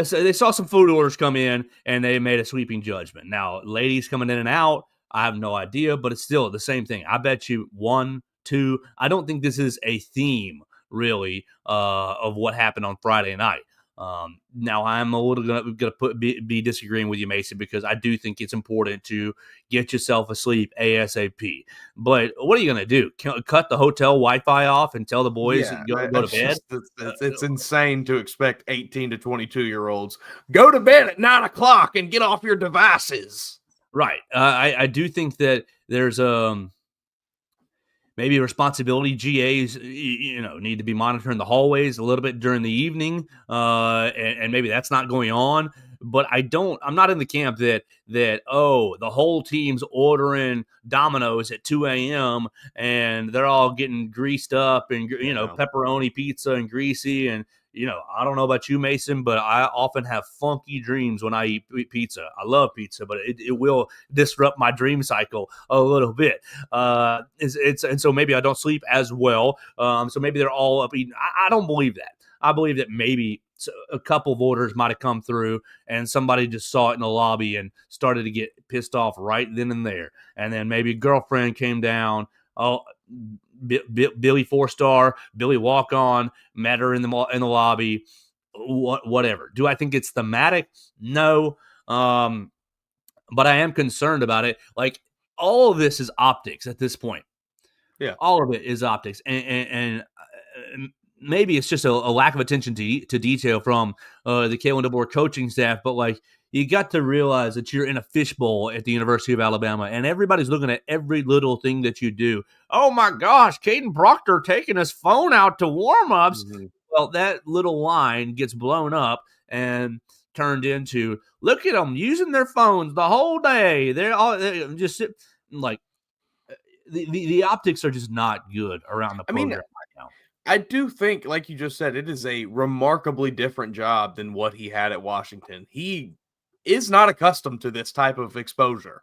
So they saw some food orders come in, and they made a sweeping judgment. Now, ladies coming in and out, I have no idea, but it's still the same thing. I bet you 1, 2. I don't think this is a theme really of what happened on Friday night. Now, I'm a little gonna be disagreeing with you, Mason, because I do think it's important to get yourself asleep ASAP. But what are you gonna do? Cut the hotel Wi-Fi off and tell the boys to go to bed? It's insane to expect 18 to 22-year-olds go to bed at 9 o'clock and get off your devices. Right. I do think that there's maybe a responsibility. GAs, need to be monitoring the hallways a little bit during the evening, and maybe that's not going on. But I'm not in the camp that the whole team's ordering Domino's at 2 a.m. and they're all getting greased up and pepperoni pizza and greasy and. I don't know about you, Mason, but I often have funky dreams when I eat pizza. I love pizza, but it will disrupt my dream cycle a little bit. And so maybe I don't sleep as well. So maybe they're all up eating. I don't believe that. I believe that maybe a couple of orders might have come through and somebody just saw it in the lobby and started to get pissed off right then and there. And then maybe a girlfriend came down. Oh, Billy 4-star, Billy walk-on, met her in the lobby, whatever. Do I think it's thematic? No. But I am concerned about it. Like, all of this is optics at this point. Yeah. All of it is optics. And maybe it's just a lack of attention to detail from the Kalen DeBoer coaching staff, but like, you got to realize that you're in a fishbowl at the University of Alabama, and everybody's looking at every little thing that you do. Oh, my gosh, Caden Proctor taking his phone out to warm-ups. Mm-hmm. Well, that little line gets blown up and turned into, look at them using their phones the whole day. They're just like the optics are just not good around the program right now. I do think, like you just said, it is a remarkably different job than what he had at Washington. He is not accustomed to this type of exposure.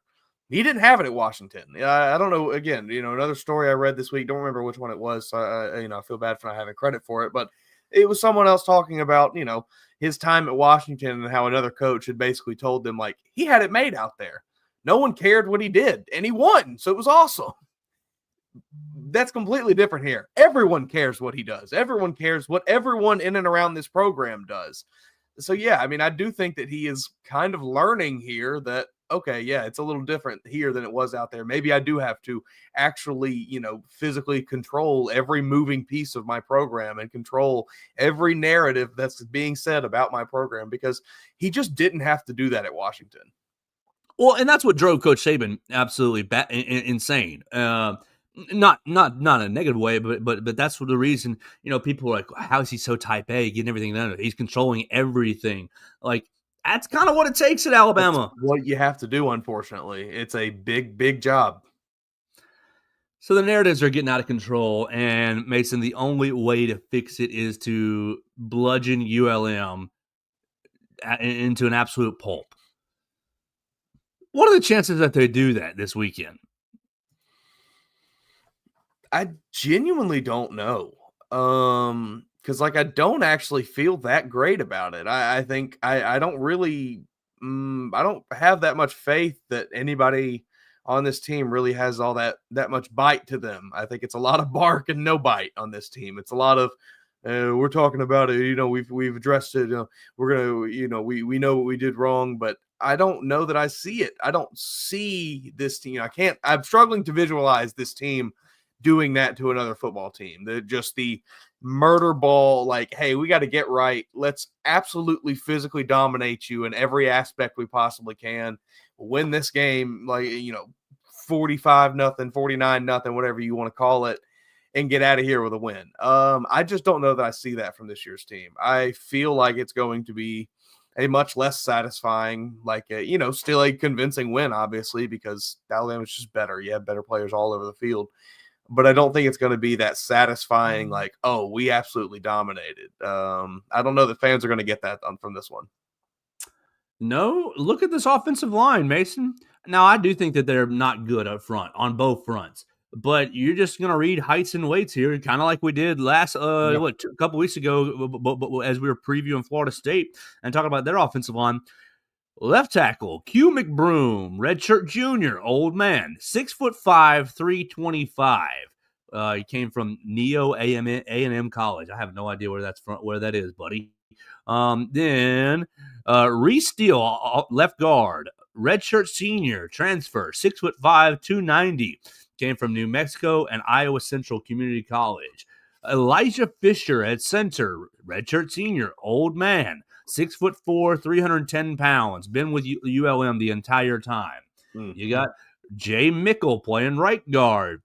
He didn't have it at Washington. I don't know. Again, another story I read this week, don't remember which one it was. So I feel bad for not having credit for it, but it was someone else talking about, his time at Washington and how another coach had basically told them, like, he had it made out there. No one cared what he did, and he won. So it was awesome. That's completely different here. Everyone cares what he does. Everyone cares what everyone in and around this program does. So, yeah, I mean, I do think that he is kind of learning here that, okay, yeah, it's a little different here than it was out there. Maybe I do have to actually, physically control every moving piece of my program and control every narrative that's being said about my program, because he just didn't have to do that at Washington. Well, and that's what drove Coach Saban absolutely insane. Not in a negative way, but that's for the reason, people are like, how is he so type A, getting everything done? He's controlling everything. Like, that's kind of what it takes at Alabama. That's what you have to do, unfortunately. It's a big, big job. So the narratives are getting out of control, and Mason, the only way to fix it is to bludgeon ULM into an absolute pulp. What are the chances that they do that this weekend? I genuinely don't know. Because I don't actually feel that great about it. I think I don't really I don't have that much faith that anybody on this team really has all that much bite to them. I think it's a lot of bark and no bite on this team. It's a lot of we're talking about it, we've addressed it, we're gonna, we know what we did wrong, but I don't know that I see it. I don't see this team. I'm struggling to visualize this team doing that to another football team. The murder ball, like, hey, we got to get right. Let's absolutely physically dominate you in every aspect we possibly can. Win this game, 45-0, 49-0, whatever you want to call it, and get out of here with a win. I just don't know that I see that from this year's team. I feel like it's going to be a much less satisfying, still a convincing win, obviously, because Alabama's just better. You have better players all over the field. But I don't think it's going to be that satisfying, we absolutely dominated. I don't know that fans are going to get that from this one. No, look at this offensive line, Mason. Now, I do think that they're not good up front on both fronts. But you're just going to read heights and weights here, kind of like we did a couple weeks ago as we were previewing Florida State and talking about their offensive line. Left tackle, Q McBroom, redshirt junior, old man, 6'5", 325. He came from Neo A&M College. I have no idea where that is, buddy. Then Reese Steele, left guard, redshirt senior, transfer, 6'5", 290. Came from New Mexico and Iowa Central Community College. Elijah Fisher at center, redshirt senior, old man, 6'4", 310 pounds. Been with ULM the entire time. You got Jay Mickle playing right guard.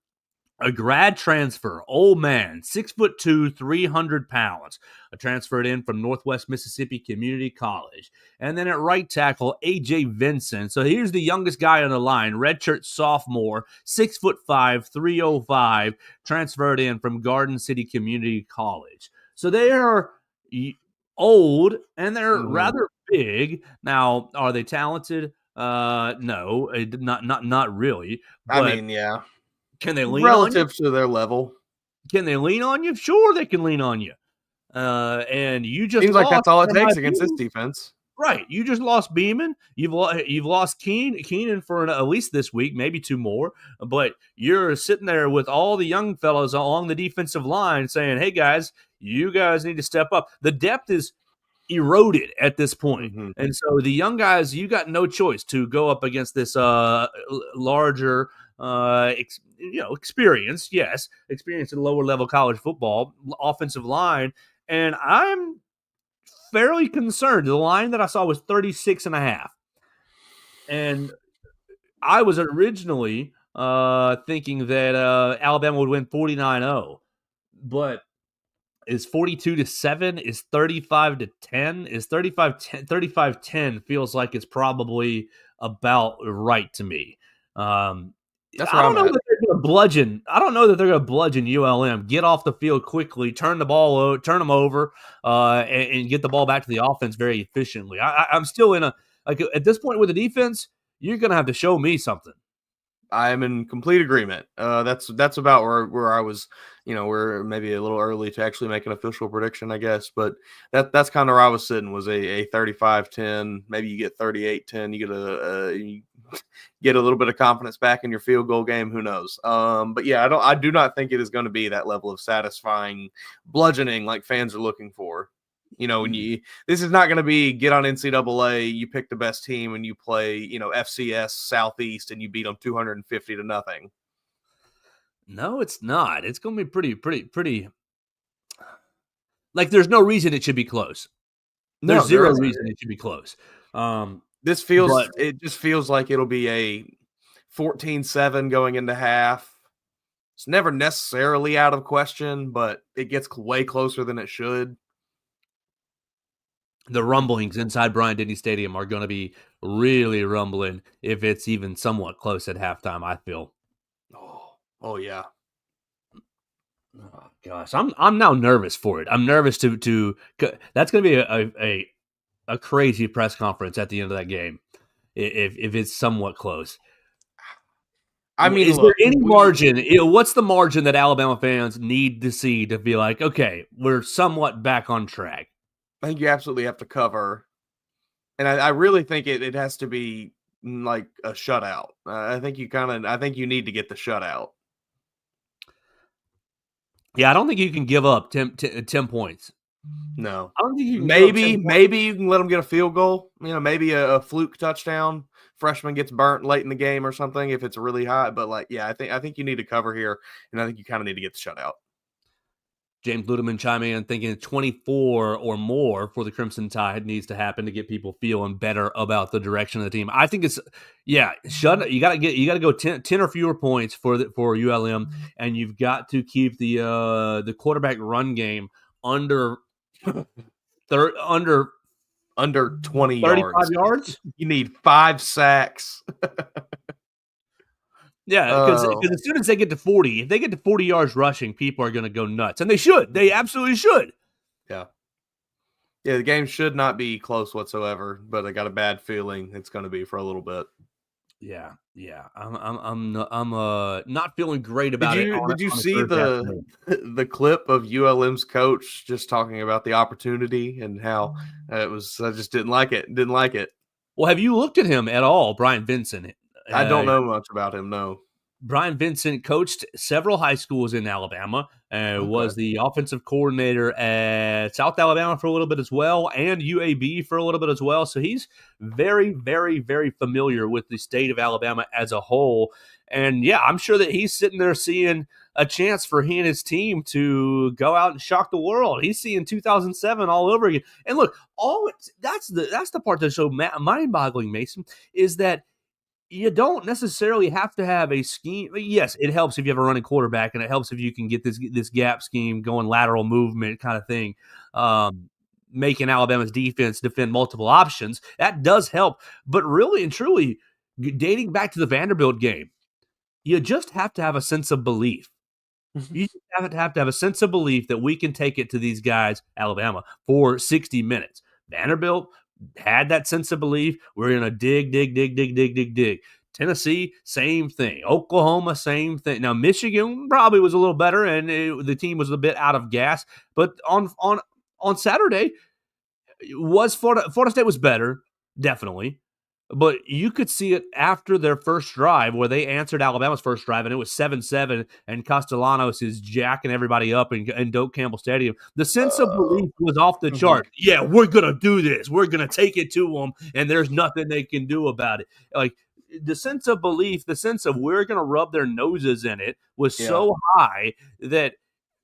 A grad transfer, old man, 6'2", 300 pounds. Transferred in from Northwest Mississippi Community College. And then at right tackle, A.J. Vincent. So here's the youngest guy on the line, redshirt sophomore, 6'5", 305, transferred in from Garden City Community College. So they are old and they're rather big. Now, are they talented? No, not really. But yeah. Can they lean relative on you? To their level? Can they lean on you? Sure, they can lean on you. And you just seems like that's all it takes against this defense, right? You just lost Beeman. You've lost Keenan for at least this week, maybe two more. But you're sitting there with all the young fellows along the defensive line saying, "Hey guys, you guys need to step up." The depth is eroded at this point. And so the young guys, you got no choice to go up against this larger. Experience at lower level college football, offensive line. And I'm fairly concerned. The line that I saw was 36.5. And I was originally thinking that Alabama would win 49-0. But is 42-7? Is 35-10? Is 35-10 feels like it's probably about right to me. I don't know that they're going to bludgeon. I don't know that they're going to bludgeon ULM. Get off the field quickly, turn them over, and get the ball back to the offense very efficiently. I'm still at this point with the defense, you're going to have to show me something. I'm in complete agreement. That's about where I was. We're maybe a little early to actually make an official prediction, I guess, but that's kind of where I was sitting. Was a 35-10. Maybe you get 38-10. You get a little bit of confidence back in your field goal game. Who knows? But yeah, I do not think it is going to be that level of satisfying bludgeoning like fans are looking for. This is not going to be get on NCAA, you pick the best team and you play, FCS Southeast and you beat them 250-0. No, it's not. It's going to be pretty. Like, there's no reason it should be close. There's zero reason it should be close. It just feels like it'll be a 14-7 going into half. It's never necessarily out of question, but it gets way closer than it should. The rumblings inside Bryant-Denny Stadium are going to be really rumbling if it's even somewhat close at halftime, I feel. Oh yeah. Oh gosh, I'm now nervous for it. I'm nervous to that's going to be a crazy press conference at the end of that game if it's somewhat close. I mean, is there any margin? What's the margin that Alabama fans need to see to be like, okay, we're somewhat back on track? I think you absolutely have to cover, and I really think it has to be like a shutout. I think you need to get the shutout. Yeah, I don't think you can give up 10 points. No, I don't think you can maybe you can let them get a field goal. Maybe a fluke touchdown. Freshman gets burnt late in the game or something if it's really high. But I think you need to cover here, and I think you kind of need to get the shutout. James Ludeman chiming in thinking 24 or more for the Crimson Tide needs to happen to get people feeling better about the direction of the team. I think it's you got to go 10 or fewer points for ULM, and you've got to keep the quarterback run game under 20 35 yards. You need 5 sacks. Yeah, because as soon as they get to 40, if they get to 40 yards rushing, people are going to go nuts. And they should. They absolutely should. Yeah. Yeah, the game should not be close whatsoever, but I got a bad feeling it's going to be for a little bit. Yeah. I'm not feeling great about it. Did you see the clip of ULM's coach just talking about the opportunity and how it was? I just didn't like it. Well, have you looked at him at all, Brian Vincent? I don't know much about him, no. Brian Vincent coached several high schools in Alabama, was the offensive coordinator at South Alabama for a little bit as well, and UAB for a little bit as well. So he's very, very, very familiar with the state of Alabama as a whole. And, yeah, I'm sure that he's sitting there seeing a chance for he and his team to go out and shock the world. He's seeing 2007 all over again. And, look, that's the part that's so mind-boggling, Mason, is that you don't necessarily have to have a scheme. Yes, it helps if you have a running quarterback, and it helps if you can get this gap scheme going, lateral movement kind of thing, making Alabama's defense defend multiple options. That does help. But really and truly, dating back to the Vanderbilt game, you just have to have a sense of belief. You just have to have a sense of belief that we can take it to these guys, Alabama, for 60 minutes. Vanderbilt had that sense of belief. We're going to dig. Tennessee, same thing. Oklahoma, same thing. Now, Michigan probably was a little better, and the team was a bit out of gas. But on Saturday, Florida State was better, definitely. But you could see it after their first drive where they answered Alabama's first drive, and it was 7-7, and Castellanos is jacking everybody up in Doak Campbell Stadium. The sense of belief was off the chart. Yeah, we're going to do this. We're going to take it to them, and there's nothing they can do about it. Like, the sense of belief, the sense of we're going to rub their noses in it was so high that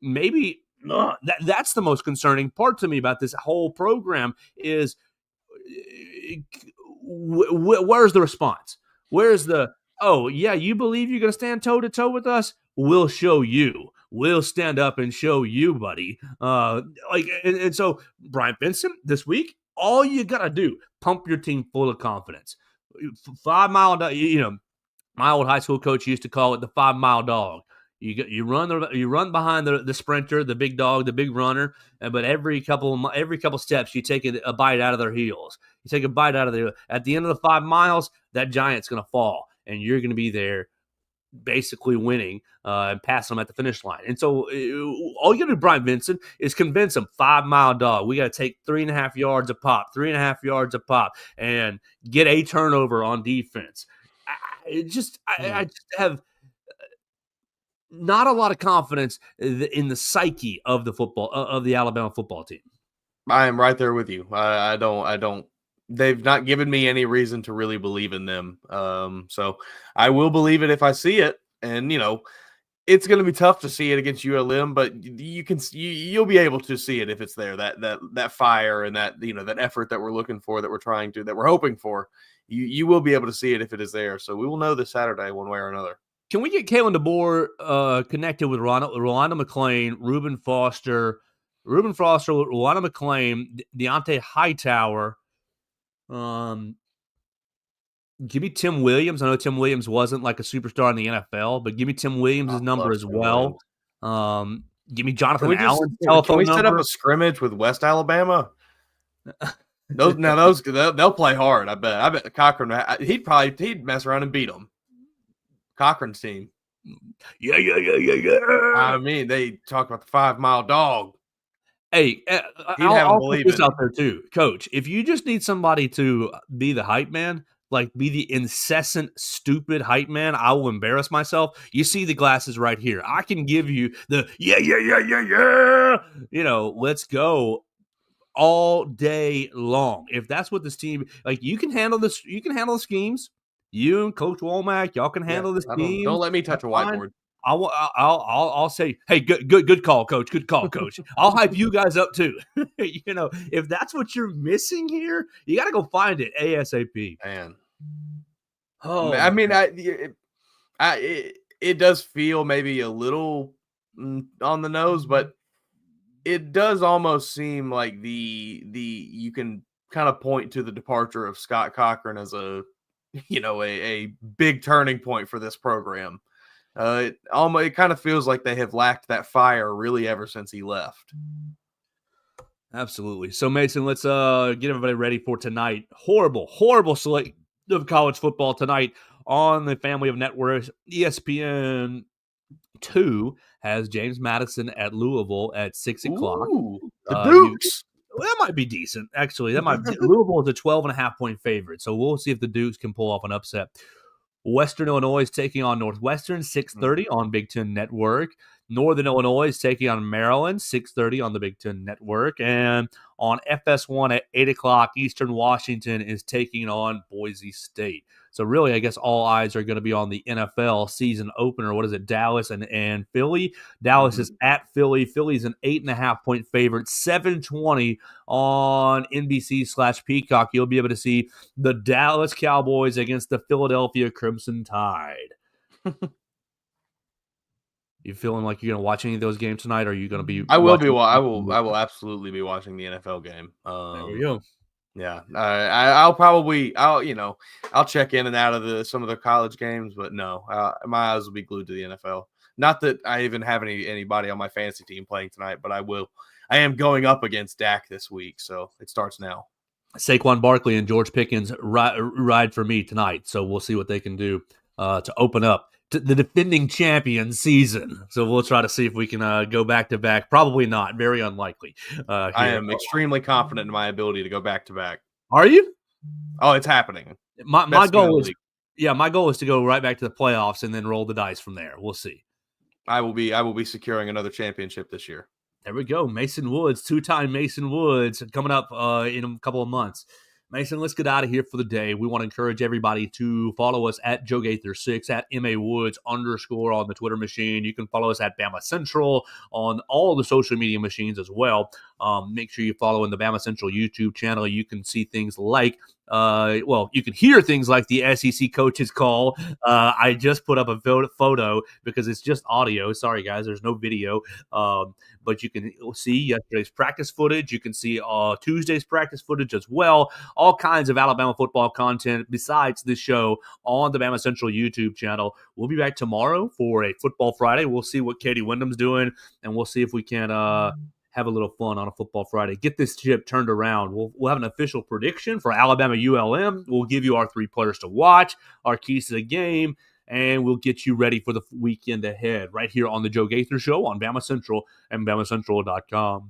maybe that's the most concerning part to me about this whole program is where's the response? Where's the, oh, yeah, you believe you're going to stand toe-to-toe with us? We'll show you. We'll stand up and show you, buddy. And so, Brian Vincent, this week, all you got to do, pump your team full of confidence. 5 mile, my old high school coach used to call it the 5 mile dog. You run behind the sprinter, the big dog, the big runner, but every couple steps you take a bite out of their heels. You take a bite out of their. At the end of the 5 miles, that giant's going to fall, and you're going to be there, basically winning and passing them at the finish line. And so all you got to do, Brian Vincent, is convince them 5 mile dog. We got to take 3.5 yards a pop, and get a turnover on defense. I just have not a lot of confidence in the psyche of the Alabama football team. I am right there with you. I don't. They've not given me any reason to really believe in them. So I will believe it if I see it. And it's going to be tough to see it against ULM, but you'll be able to see it if it's there. That fire and that that effort that we're looking for, that we're hoping for. You will be able to see it if it is there. So we will know this Saturday one way or another. Can we get Kalen DeBoer connected with Rolanda McClain, Reuben Foster, Rolanda McClain, Deontay Hightower? Give me Tim Williams. I know Tim Williams wasn't like a superstar in the NFL, but give me Tim Williams' number as well. Give me Jonathan Allen's telephone number. Can we set up a scrimmage with West Alabama? They'll play hard. I bet Cochran. He'd mess around and beat them. Cochran's team. Yeah. I mean, they talk about the 5 mile dog. Hey, I'll put this out there too, Coach. If you just need somebody to be the hype man, like be the incessant, stupid hype man, I will embarrass myself. You see the glasses right here. I can give you the let's go all day long. If that's what this team, like, you can handle this. You can handle the schemes. You and Coach Womack, y'all can handle this team. Don't let me touch a whiteboard. I'll say, hey, good call, coach. Good call, coach. I'll hype you guys up too. If that's what you're missing here, you got to go find it ASAP. Man, Oh, I mean, it does feel maybe a little on the nose, but it does almost seem like you can kind of point to the departure of Scott Cochran as a big turning point for this program. It kind of feels like they have lacked that fire really ever since he left. absolutely. So Mason, let's get everybody ready for tonight. Horrible slate of college football tonight on the family of networks. ESPN 2 has James Madison at Louisville at 6 o'clock. Ooh, the Dukes. That might be decent, actually. Louisville is a 12.5-point favorite, so we'll see if the Dukes can pull off an upset. Western Illinois is taking on Northwestern, 6:30 on Big Ten Network. Northern Illinois is taking on Maryland, 6:30 on the Big Ten Network. And on FS1 at 8 o'clock, Eastern Washington is taking on Boise State. So really, I guess all eyes are going to be on the NFL season opener. What is it, Dallas and Philly? Dallas is at Philly. Philly's an 8.5-point favorite, 7:20 on NBC/Peacock. You'll be able to see the Dallas Cowboys against the Philadelphia Crimson Tide. You feeling like you're going to watch any of those games tonight? Or are you going to be? I will absolutely be watching the NFL game. There we go. Yeah, I'll check in and out of some of the college games, but no, my eyes will be glued to the NFL. Not that I even have anybody on my fantasy team playing tonight, but I will. I am going up against Dak this week, so it starts now. Saquon Barkley and George Pickens ride for me tonight, so we'll see what they can do to open up the defending champion season. So we'll try to see if we can go back-to-back. Probably not. Very unlikely. I am extremely confident in my ability to go back-to-back. Are you? Oh, it's happening. My goal is to go right back to the playoffs and then roll the dice from there. We'll see. I will be securing another championship this year. There we go. Mason Woods, two-time Mason Woods, coming up in a couple of months. Mason, let's get out of here for the day. We want to encourage everybody to follow us at Joe Gaither 6, at MA_Woods_ on the Twitter machine. You can follow us at BamaCentral on all the social media machines as well. Make sure you follow in the BamaCentral YouTube channel. You can see things like you can hear things like the SEC coaches call. I just put up a photo because it's just audio. Sorry, guys, there's no video. But you can see yesterday's practice footage. You can see Tuesday's practice footage as well. All kinds of Alabama football content besides this show on the BamaCentral YouTube channel. We'll be back tomorrow for a Football Friday. We'll see what Katie Wyndham's doing, and we'll see if we can have a little fun on a Football Friday. Get this ship turned around. We'll have an official prediction for Alabama ULM. We'll give you our 3 players to watch, our keys to the game, and we'll get you ready for the weekend ahead right here on the Joe Gaither Show on BamaCentral and BamaCentral.com.